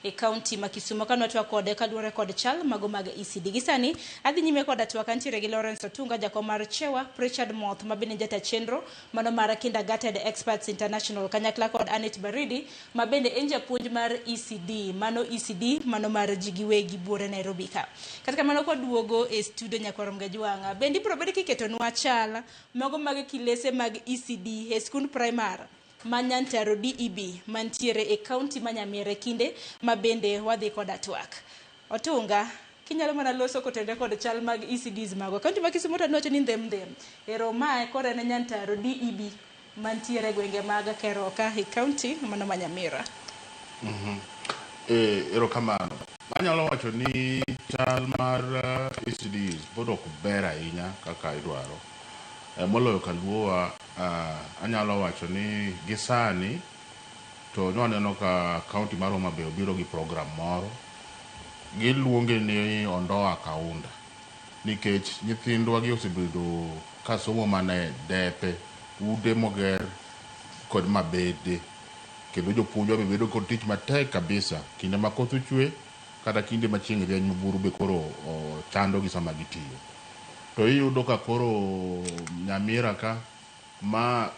e county ma Kisumo kanwa twa kode kaluore kod chal mago mag ECD. Gisani adhi nyime kod atwa kantiere gi Lawrence Otunga jakom mar Chewa, Richard Moth mabende jata chenro mano mar Kindergarten Experts International kanyakla kod Anet Baridi mabende en japuonj mar ECD mano mar jigiwegi buore Nairobi ka. Kata kamano kwa duogo e studio nyakwarom Gajwanga bendi probedi kiketo nwa chala mago mag kilese mag ECD e skund primary Manyantaro DEB mantiere e county Manyamere kinde mabende wadhi kod atwak. Otunga kinyalo mana loso kotende kod chal mag ECDs mago county ma Kisumo tanwacho ni ndhem ero mae kore ne Nyantaro DEB mantiere gwenge mag Keroka e county mano Manyamera. Ero kamano anyalo wacho ni chal mar ECDs pod ok ber ahinya kaka idwaro. Moloyo kaluowa anyalo wacho ni gisani to nwaneno ka county mar Homa Bay obiro gi program moro giluonge ni Ondoa Kaunda, nikech nyithindwa gi osebedo kasomo mana depe ude moger kod mabede, kendo jopuonjwa be bedo kod tich matek kabisa kinde ma koth ochwe kata kinde ma chieng' rieny maburu be koro chando gi sama gitiyo. To iyudo ka koro Nyamira ka ma